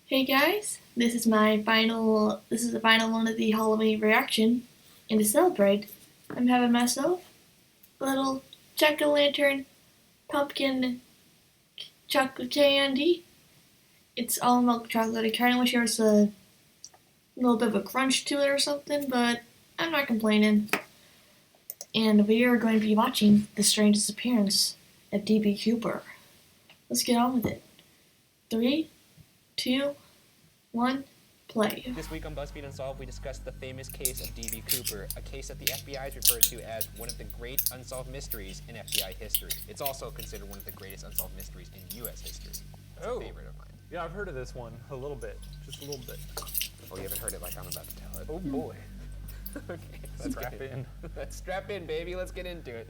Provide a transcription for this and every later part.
Hey guys, this is the final one of the Halloween reaction. And to celebrate, I'm having myself a little jack-o'-lantern pumpkin chocolate candy. It's all milk chocolate. I kinda wish there was a little bit of a crunch to it or something, but I'm not complaining. And we are going to be watching The Strange Disappearance of D.B. Cooper. Let's get on with it. Three, two, one, play. This week on Buzzfeed Unsolved, we discussed the famous case of D.B. Cooper, a case that the FBI is referred to as one of the great unsolved mysteries in FBI history. It's also considered one of the greatest unsolved mysteries in U.S. history. It's a favorite of mine. Yeah, I've heard of this one a little bit, just a little bit. Oh, you haven't heard it like I'm about to tell it. Oh boy. Okay, Strap in. Let's strap in, baby. Let's get into it.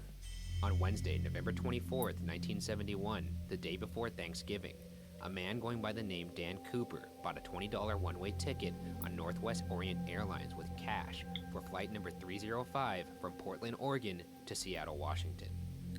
On Wednesday, November 24th, 1971, the day before Thanksgiving, a man going by the name Dan Cooper bought a $20 one-way ticket on Northwest Orient Airlines with cash for flight number 305 from Portland, Oregon to Seattle, Washington.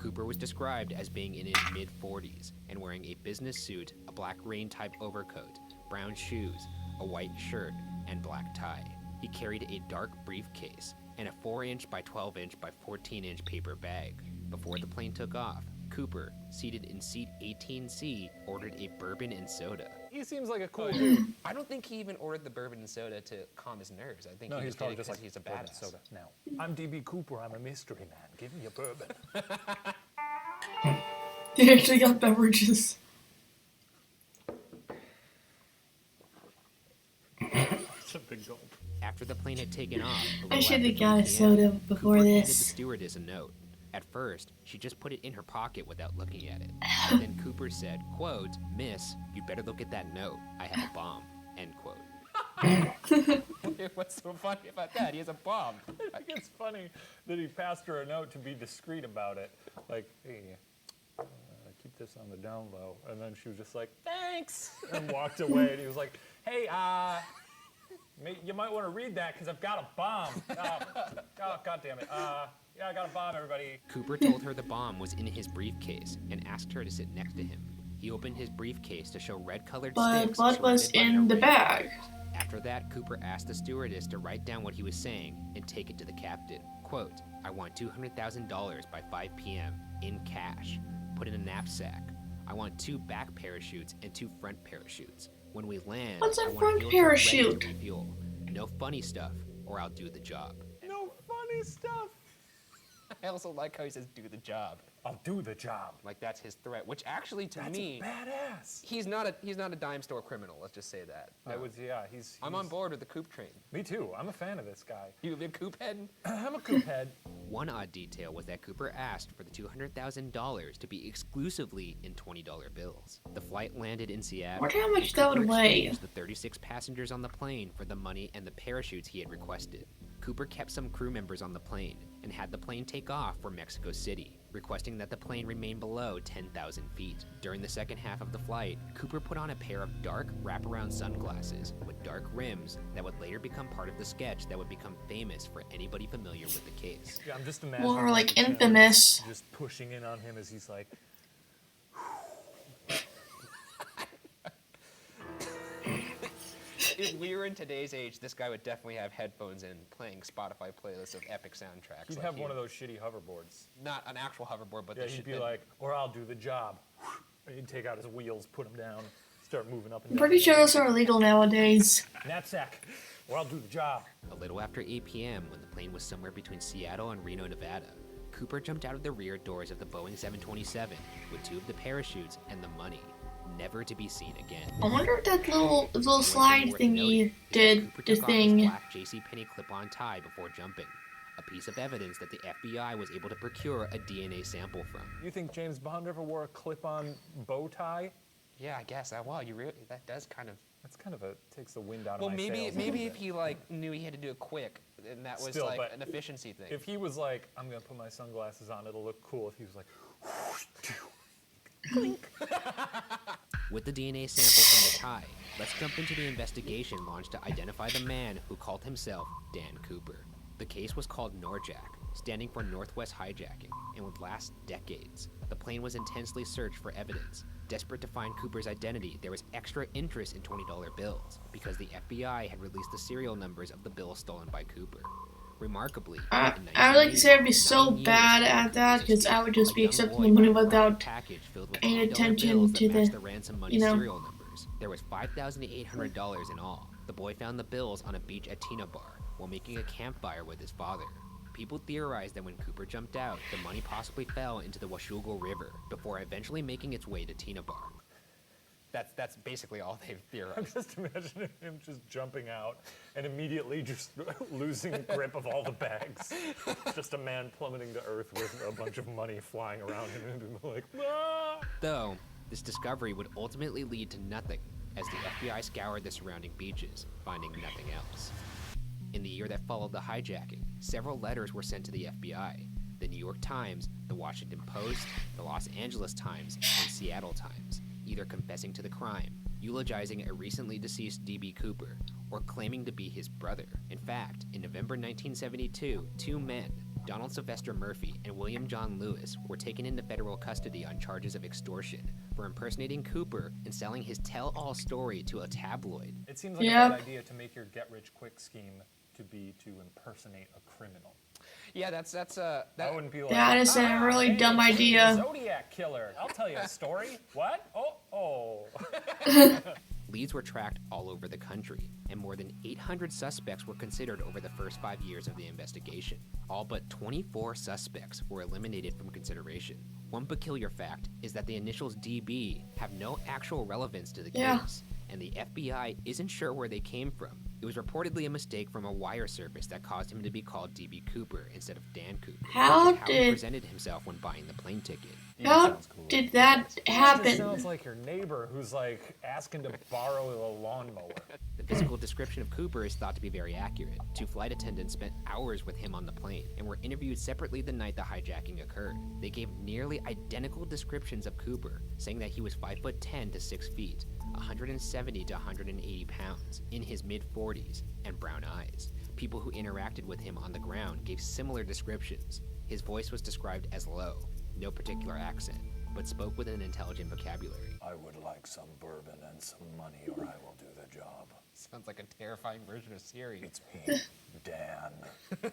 Cooper was described as being in his mid-40s and wearing a business suit, a black rain-type overcoat, brown shoes, a white shirt, and black tie. He carried a dark briefcase and a 4-inch by 12-inch by 14-inch paper bag. Before the plane took off, Cooper, seated in seat 18C, ordered a bourbon and soda. He seems like a cool dude. I don't think he even ordered the bourbon and soda to calm his nerves. I think No, he he's was probably getting just it 'cause like, he's a bourbon badass. soda. Now, I'm DB Cooper, I'm a mystery man. Give me a bourbon. They actually got beverages. It's a big gulp. After the plane had taken off, I should have got got a soda before Cooper handed the this. stewardess a note. At first, she just put it in her pocket without looking at it. And then Cooper said, quote, "Miss, you'd better look at that note. I have a bomb." End quote. What's so funny about that? He has a bomb. I think it's funny that he passed her a note to be discreet about it. Like, hey, keep this on the down low. And then she was just like, thanks, and walked away. And he was like, hey, you might want to read that because I've got a bomb. Oh, God damn it. Yeah, I got a bomb, everybody. Cooper told her the bomb was in his briefcase and asked her to sit next to him. He opened his briefcase to show red-colored But sticks. what was surrounded by an in the array of bag? letters. After that, Cooper asked the stewardess to write down what he was saying and take it to the captain. Quote, "I want $200,000 by 5 p.m. in cash. Put in a knapsack. I want 2 back parachutes and 2 front parachutes. When we land, What's a I want front fuel truck ready to parachute? refuel. No funny stuff, or I'll do the job." No funny stuff. I also like how he says, "do the job." I'll do the job. Like that's his threat, which actually to That's me, badass. he's not a dime store criminal. Let's just say that. He's I'm on board with the Coop train. Me too. I'm a fan of this guy. You a big Coop head? I'm a coop head. One odd detail was that Cooper asked for the $200,000 to be exclusively in $20 bills. The flight landed in Seattle. Wonder how much and that would Cooper weigh. exchanged the 36 passengers on the plane for the money and the parachutes he had requested. Cooper kept some crew members on the plane and had the plane take off for Mexico City, requesting that the plane remain below 10,000 feet. During the second half of the flight, Cooper put on a pair of dark wraparound sunglasses with dark rims that would later become part of the sketch that would become famous for anybody familiar with the case. Yeah, I'm just imagining. More like the camera infamous. Just pushing in on him as he's like, If we were in today's age, this guy would definitely have headphones in playing Spotify playlists of epic soundtracks. he'd like have one of those shitty hoverboards. Not an actual hoverboard, but Yeah, the he'd shit be that- like, or I'll do the job. And he'd take out his wheels, put them down, start moving up and I'm down. pretty sure those are illegal nowadays. Knapsack, or I'll do the job. A little after 8 p.m., when the plane was somewhere between Seattle and Reno, Nevada, Cooper jumped out of the rear doors of the Boeing 727 with 2 of the parachutes and the money, never to be seen again. I wonder if that little One thing slide worth thingy noting is that did Cooper the took off his thing. black JCPenney clip-on tie before jumping, a piece of evidence that the FBI was able to procure a DNA sample from. You think James Bond ever wore a clip-on bow tie? Yeah, I guess. Wow, that does kind of. That's kind of takes the wind out Well, of my maybe sails a little if bit. he like knew he had to do it quick, and that was Still, like but an efficiency thing. If he was like, I'm gonna put my sunglasses on, it'll look cool. If he was like, With the DNA sample from the tie, let's jump into the investigation launched to identify the man who called himself Dan Cooper. The case was called Norjack, standing for Northwest Hijacking, and would last decades. The plane was intensely searched for evidence. Desperate to find Cooper's identity, there was extra interest in $20 bills because the FBI had released the serial numbers of the bills stolen by Cooper. Remarkably, I would like to say I'd be so bad at that because I would just be accepting the money without paying attention to the ransom money you know. serial numbers. There was $5,800 in all. The boy found the bills on a beach at Tina Bar while making a campfire with his father. People theorized that when Cooper jumped out, the money possibly fell into the Washougal River before eventually making its way to Tina Bar. That's basically all they've theorized. I'm just imagining him just jumping out and immediately just losing grip of all the bags. Just a man plummeting to earth with a bunch of money flying around him and like, ah! Though, this discovery would ultimately lead to nothing, as the FBI scoured the surrounding beaches, finding nothing else. In the year that followed the hijacking, several letters were sent to the FBI. The New York Times, the Washington Post, the Los Angeles Times, and Seattle Times, either confessing to the crime, eulogizing a recently deceased D.B. Cooper, or claiming to be his brother. In fact, in November 1972, two men, Donald Sylvester Murphy and William John Lewis, were taken into federal custody on charges of extortion for impersonating Cooper and selling his tell-all story to a tabloid. It seems like a bad idea to make your get-rich-quick scheme to be to impersonate a criminal. Yeah, that I wouldn't be like, That is a really dumb hey, idea. Zodiac killer. I'll tell you a story. What? Oh. Leads were tracked all over the country, and more than 800 suspects were considered over the first 5 years of the investigation. All but 24 suspects were eliminated from consideration. One peculiar fact is that the initials DB have no actual relevance to the case, and the FBI isn't sure where they came from. It was reportedly a mistake from a wire service that caused him to be called DB Cooper instead of Dan Cooper. How he presented himself when buying the plane ticket. How did that It happen? sounds like your neighbor who's like asking to borrow a lawnmower. The physical description of Cooper is thought to be very accurate. Two flight attendants spent hours with him on the plane and were interviewed separately the night the hijacking occurred. They gave nearly identical descriptions of Cooper, saying that he was 5'10" to 6 feet, 170 to 180 pounds, in his mid-40s, and brown eyes. People who interacted with him on the ground gave similar descriptions. His voice was described as low, no particular accent, but spoke with an intelligent vocabulary. I would like some bourbon and some money, or I will do the job. Sounds like a terrifying version of Siri. It's me, Dan.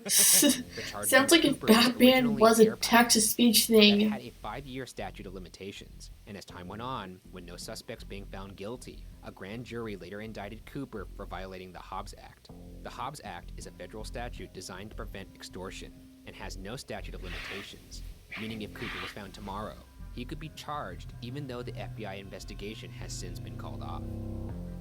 Sounds like if Batman was a text-to-speech thing. It had a 5-year statute of limitations, and as time went on, with no suspects being found guilty, a grand jury later indicted Cooper for violating the Hobbs Act. The Hobbs Act is a federal statute designed to prevent extortion and has no statute of limitations, meaning if Cooper was found tomorrow, he could be charged even though the FBI investigation has since been called off.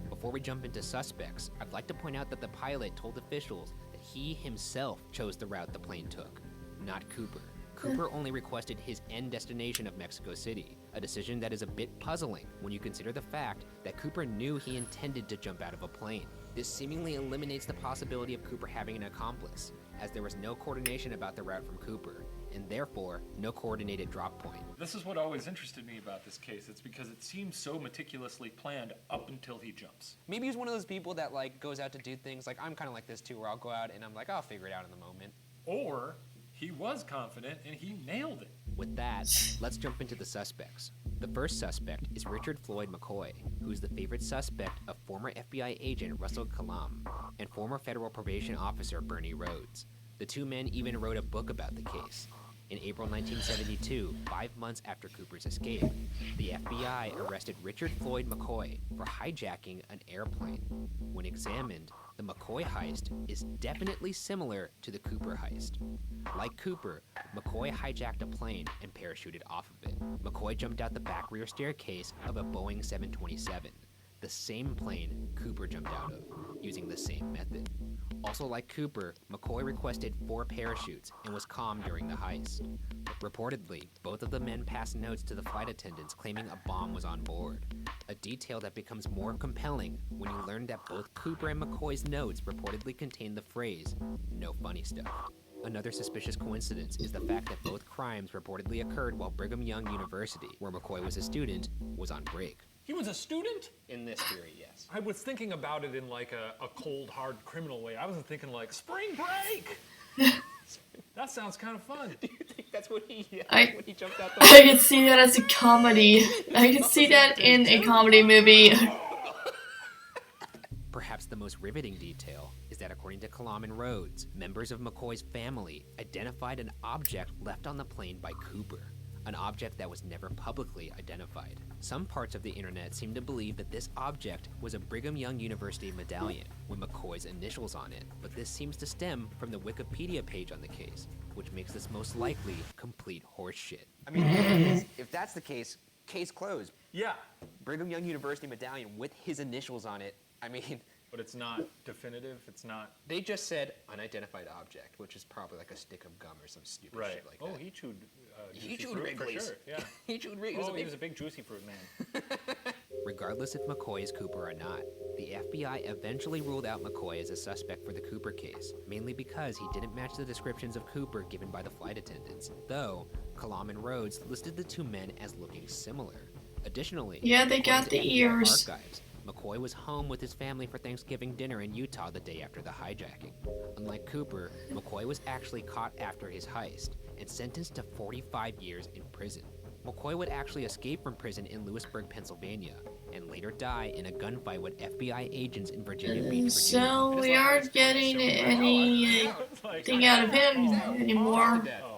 Before we jump into suspects, I'd like to point out that the pilot told officials that he himself chose the route the plane took, not Cooper. Cooper only requested his end destination of Mexico City, a decision that is a bit puzzling when you consider the fact that Cooper knew he intended to jump out of a plane. This seemingly eliminates the possibility of Cooper having an accomplice, as there was no coordination about the route from Cooper, and therefore no coordinated drop point. This is what always interested me about this case. It's because it seems so meticulously planned up until he jumps. Maybe he's one of those people that like goes out to do things, like I'm kind of like this too, where I'll go out and I'm like, I'll figure it out in the moment. Or he was confident and he nailed it. With that, let's jump into the suspects. The first suspect is Richard Floyd McCoy, who is the favorite suspect of former FBI agent Russell Kalam and former federal probation officer Bernie Rhodes. The two men even wrote a book about the case. In April 1972, 5 months after Cooper's escape, the FBI arrested Richard Floyd McCoy for hijacking an airplane. When examined, the McCoy heist is definitely similar to the Cooper heist. Like Cooper, McCoy hijacked a plane and parachuted off of it. McCoy jumped out the back rear staircase of a Boeing 727, the same plane Cooper jumped out of, using the same method. Also like Cooper, McCoy requested 4 parachutes and was calm during the heist. Reportedly, both of the men passed notes to the flight attendants claiming a bomb was on board, a detail that becomes more compelling when you learn that both Cooper and McCoy's notes reportedly contained the phrase, "no funny stuff." Another suspicious coincidence is the fact that both crimes reportedly occurred while Brigham Young University, where McCoy was a student, was on break. He was a student? In this theory, yes. I was thinking about it in like a cold, hard criminal way. I wasn't thinking like, spring break! That sounds kind of fun. Do you think That's when he I- when he jumped out I can see that as a comedy. I can see that in a comedy movie. Perhaps the most riveting detail is that according to Kalam and Rhodes, members of McCoy's family identified an object left on the plane by Cooper, an object that was never publicly identified. Some parts of the internet seem to believe that this object was a Brigham Young University medallion with McCoy's initials on it, but this seems to stem from the Wikipedia page on the case, which makes this most likely complete horseshit. I mean, if that's the case closed. Yeah, Brigham Young University medallion with his initials on it. I mean, but it's not definitive. It's not they just said unidentified object, which is probably like a stick of gum or some stupid right. shit like Oh, that. he chewed. He Juicy chewed fruit Wrigley's. For sure. Yeah. He chewed Wrigley's. He was a big juicy fruit man. Regardless if McCoy is Cooper or not, the FBI eventually ruled out McCoy as a suspect for the Cooper case, mainly because he didn't match the descriptions of Cooper given by the flight attendants, though Kalam and Rhodes listed the two men as looking similar. Additionally, Yeah, they got according to the FBI ears. Archives, McCoy was home with his family for Thanksgiving dinner in Utah the day after the hijacking. Unlike Cooper, McCoy was actually caught after his heist and sentenced to 45 years in prison. McCoy would actually escape from prison in Lewisburg, Pennsylvania, and later die in a gunfight with FBI agents in Virginia Beach, Virginia. So we aren't getting anything out of him anymore. Oh.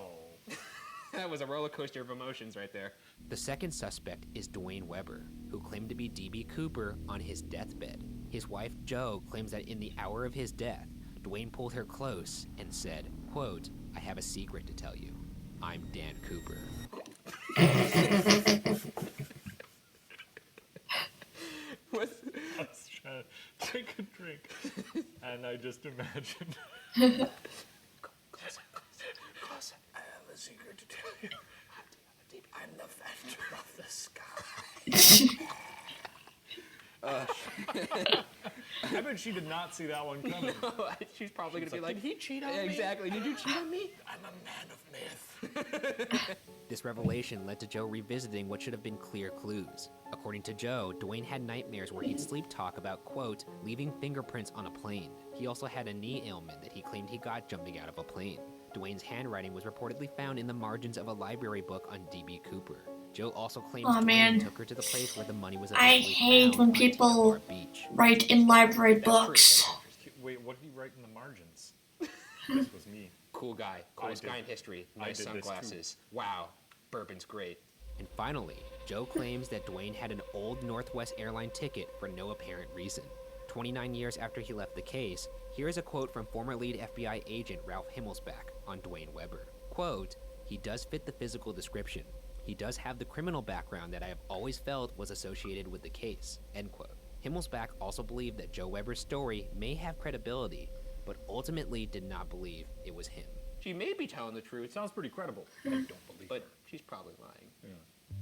That was a roller coaster of emotions right there. The second suspect is Dwayne Weber, who claimed to be D.B. Cooper on his deathbed. His wife, Jo, claims that in the hour of his death, Dwayne pulled her close and said, quote, "I have a secret to tell you. I'm Dan Cooper." What's... I was trying to take a drink, and I just imagined. Closer. I have a secret to tell you. I'm the factor of the sky. I bet she did not see that one coming. She's probably going to be like, Did he cheat on me? exactly, did you cheat on me? I'm a man of myth. This revelation led to Joe revisiting what should have been clear clues. According to Joe, Dwayne had nightmares where he'd sleep talk about, quote, leaving fingerprints on a plane. He also had a knee ailment that he claimed he got jumping out of a plane. Dwayne's handwriting was reportedly found in the margins of a library book on D.B. Cooper. Joe also claims Aw, Dwayne man. took her to the place where the money was I eventually hate found when on people Tampa Beach. write in library That's true, books. Wait, what did he write in the margins? This was me. Cool guy, coolest I guy did- in history, I nice did this too. sunglasses. Wow, bourbon's great. And finally, Joe claims that Dwayne had an old Northwest airline ticket for no apparent reason. 29 years after he left the case, here is a quote from former lead FBI agent Ralph Himmelsbach on Dwayne Weber. Quote, "He does fit the physical description. He does have the criminal background that I have always felt was associated with the case." End quote. Himmelsbach also believed that Joe Weber's story may have credibility, but ultimately did not believe it was him. She may be telling the truth, Sounds pretty credible. I don't believe but she's probably lying. Yeah.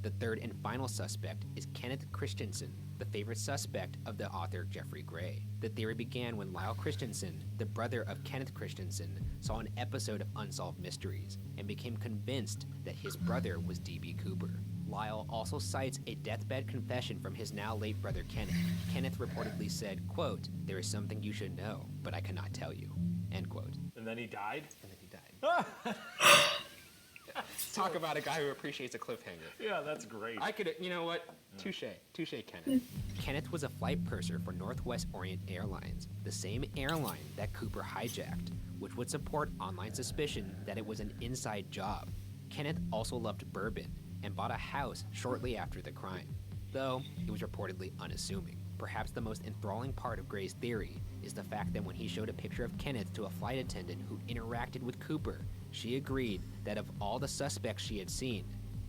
The third and final suspect is Kenneth Christensen, the favorite suspect of the author Jeffrey Gray. The theory began when Lyle Christensen, the brother of Kenneth Christensen, saw an episode of Unsolved Mysteries and became convinced that his brother was D.B. Cooper. Lyle also cites a deathbed confession from his now late brother Kenneth. Kenneth reportedly said, quote, "There is something you should know, but I cannot tell you." End quote. And then he died? And then he died. Talk about a guy who appreciates a cliffhanger. Yeah, that's great. I could, you know what? Touche, Kenneth. Kenneth was a flight purser for Northwest Orient Airlines, the same airline that Cooper hijacked, which would support online suspicion that it was an inside job. Kenneth also loved bourbon and bought a house shortly after the crime, though it was reportedly unassuming. Perhaps the most enthralling part of Gray's theory is the fact that when he showed a picture of Kenneth to a flight attendant who interacted with Cooper, she agreed that of all the suspects she had seen,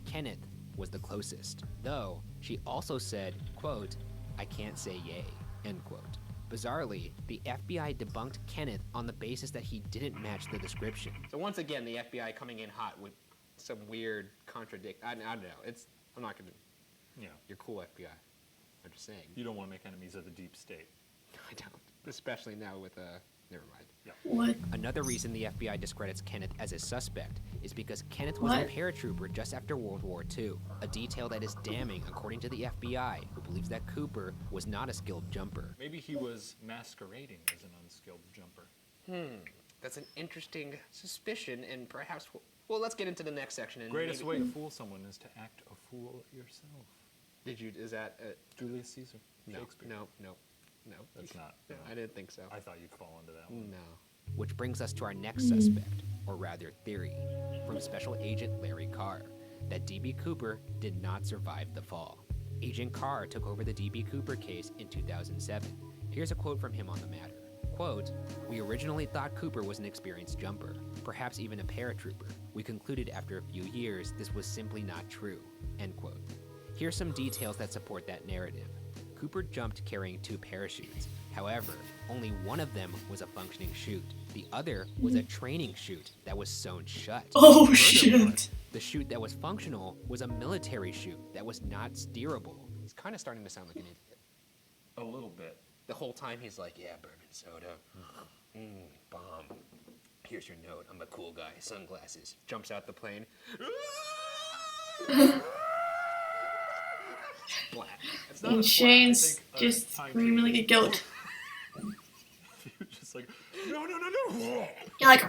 Kenneth was the closest. Though, she also said, quote, "I can't say yay," end quote. Bizarrely, the FBI debunked Kenneth on the basis that he didn't match the description. So once again, the FBI coming in hot with some weird I don't know. I'm not gonna, Yeah. you're cool FBI. I'm just saying. You don't want to make enemies of the deep state. I don't. Especially now with, never mind. What? Another reason the FBI discredits Kenneth as a suspect is because Kenneth was a What? paratrooper just after World War II, a detail that is damning according to the FBI, who believes that Cooper was not a skilled jumper. Maybe he was masquerading as an unskilled jumper. That's an interesting suspicion and perhaps Well, let's get into the next section. And Greatest way maybe- to fool someone is to act a fool yourself. Is that... Julius Caesar. No, Shakespeare. no. That's not. No, I didn't think so. I thought you'd fall into that one. No. Which brings us to our next suspect, or rather theory, from Special Agent Larry Carr, that D.B. Cooper did not survive the fall. Agent Carr took over the D.B. Cooper case in 2007. Here's a quote from him on the matter. Quote, "We originally thought Cooper was an experienced jumper, perhaps even a paratrooper. We concluded after a few years this was simply not true." End quote. Here's some details that support that narrative. Cooper jumped carrying 2 parachutes. However, only one of them was a functioning chute. The other was a training chute that was sewn shut. Oh, Furthermore, shit. the chute that was functional was a military chute that was not steerable. He's kind of starting to sound like an idiot. A little bit. The whole time he's like, yeah, bourbon soda. Bomb. Here's your note. I'm a cool guy. Sunglasses. Jumps out the plane. Splat. It's not And a splat, I Shane's think, just pine screaming tree. like a goat. He was just like, no. You're like,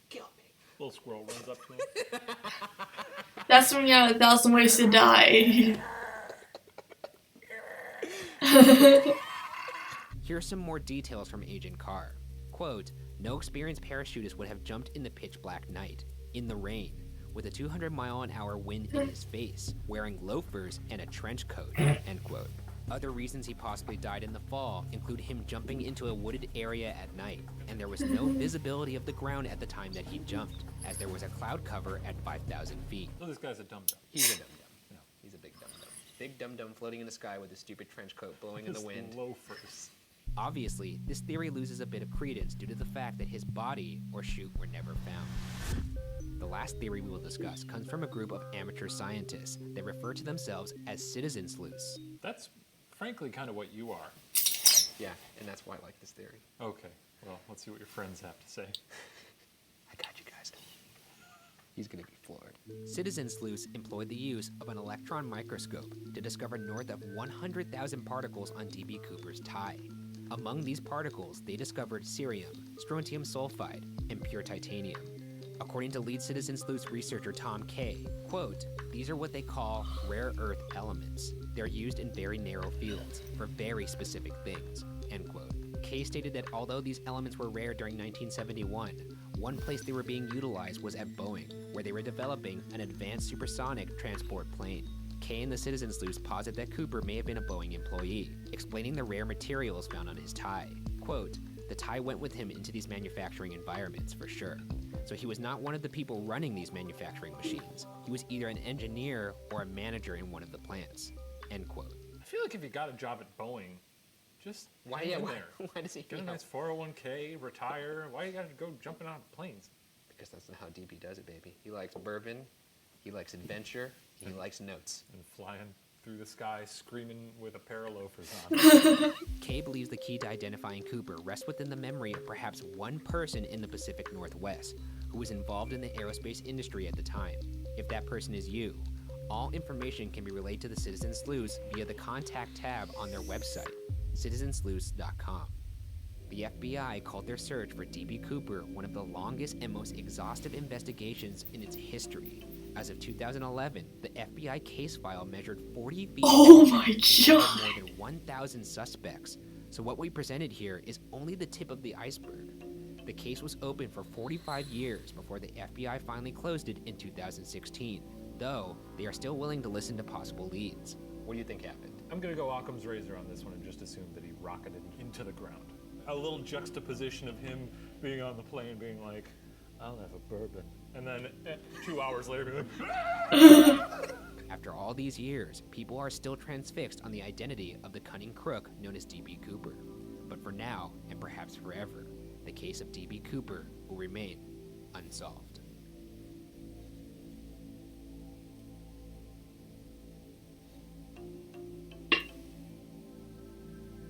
Kill me. Little squirrel runs up to him. that's from 1,000 Ways to Die. Here's some more details from Agent Carr. Quote, "No experienced parachutist would have jumped in the pitch black night, in the rain, with a 200-mile-an-hour wind in his face, wearing loafers and a trench coat." End quote. Other reasons he possibly died in the fall include him jumping into a wooded area at night, and there was no visibility of the ground at the time that he jumped, as there was a cloud cover at 5,000 feet. So this guy's a dum-dum. He's a dum-dum. Yeah. He's a big dum-dum. Big dum-dum floating in the sky with a stupid trench coat blowing in the His wind. loafers. Obviously, this theory loses a bit of credence due to the fact that his body or chute were never found. The last theory we will discuss comes from a group of amateur scientists that refer to themselves as citizen sleuths. That's frankly kind of what you are. Yeah, and that's why I like this theory. Okay, well, let's see what your friends have to say. I got you guys. He's gonna be floored. Citizen sleuths employed the use of an electron microscope to discover north of 100,000 particles on D.B. Cooper's tie. Among these particles, they discovered cerium, strontium sulfide, and pure titanium. According to lead citizen sleuths researcher Tom Kay, quote, "These are what they call rare earth elements. They're used in very narrow fields for very specific things," end quote. Kay stated that although these elements were rare during 1971, one place they were being utilized was at Boeing, where they were developing an advanced supersonic transport plane. Kay and the citizen sleuths posit that Cooper may have been a Boeing employee, explaining the rare materials found on his tie. Quote, "The tie went with him into these manufacturing environments, for sure. So he was not one of the people running these manufacturing machines. He was either an engineer or a manager in one of the plants." End quote. I feel like if you got a job at Boeing, just Why, hang yeah, in why, there. why does he Get a you nice 401k, retire. Why you gotta go jumping out of planes? Because that's not how DB does it, baby. He likes bourbon, he likes adventure, he likes notes. And flying through the sky, screaming with a pair of loafers on. Kay believes the key to identifying Cooper rests within the memory of perhaps one person in the Pacific Northwest who was involved in the aerospace industry at the time. If that person is you, all information can be relayed to the Citizen Sleuths via the contact tab on their website, citizensleuths.com. The FBI called their search for D.B. Cooper one of the longest and most exhaustive investigations in its history. As of 2011, the FBI case file measured 40 feet Oh long my and covered God. more than 1,000 suspects. So what we presented here is only the tip of the iceberg. The case was open for 45 years before the FBI finally closed it in 2016, though they are still willing to listen to possible leads. What do you think happened? I'm gonna go Occam's razor on this one and just assume that he rocketed into the ground. A little juxtaposition of him being on the plane being like, "I'll have a bourbon," and then 2 hours later being like, After all these years, people are still transfixed on the identity of the cunning crook known as D.B. Cooper. But for now, and perhaps forever, the case of D.B. Cooper will remain unsolved.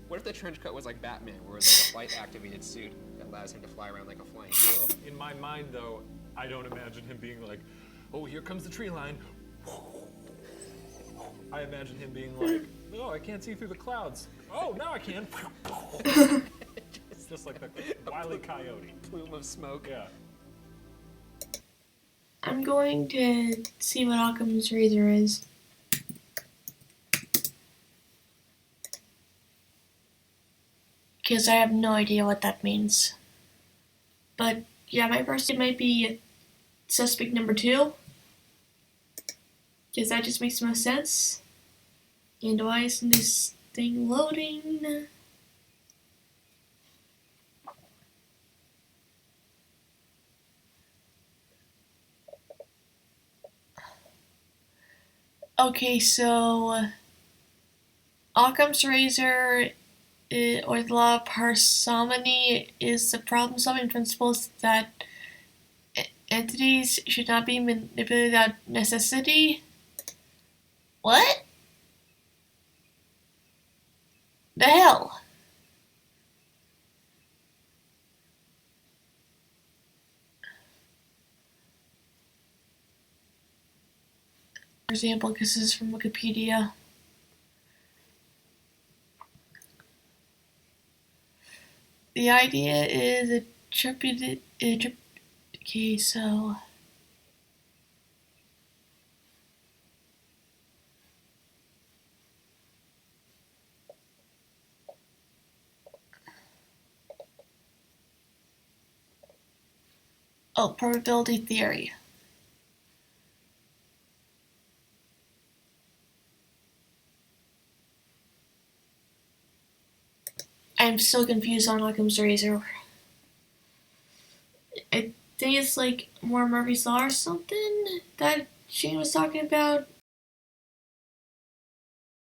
What if the trench coat was like Batman, where it was like a flight-activated suit that allows him to fly around like a flying squirrel? in my mind though, I don't imagine him being like, "Oh, here comes the tree line." I imagine him being like, "Oh, I can't see through the clouds. Oh, now I can." just like the Wile E. Coyote. Plume of smoke. Yeah. I'm going to see what Occam's razor is. Because I have no idea what that means. But yeah, my first might be suspect number 2. Because that just makes the most sense. And why isn't this thing loading? Okay, so Occam's razor or the law of parsimony is the problem-solving principles that entities should not be manipulated without necessity. What? The hell? For example, because this is from Wikipedia. The idea is attributed. Okay, so. Oh, probability theory. I'm still confused on Occam's razor. I think it's like more Murphy's Law or something that Shane was talking about.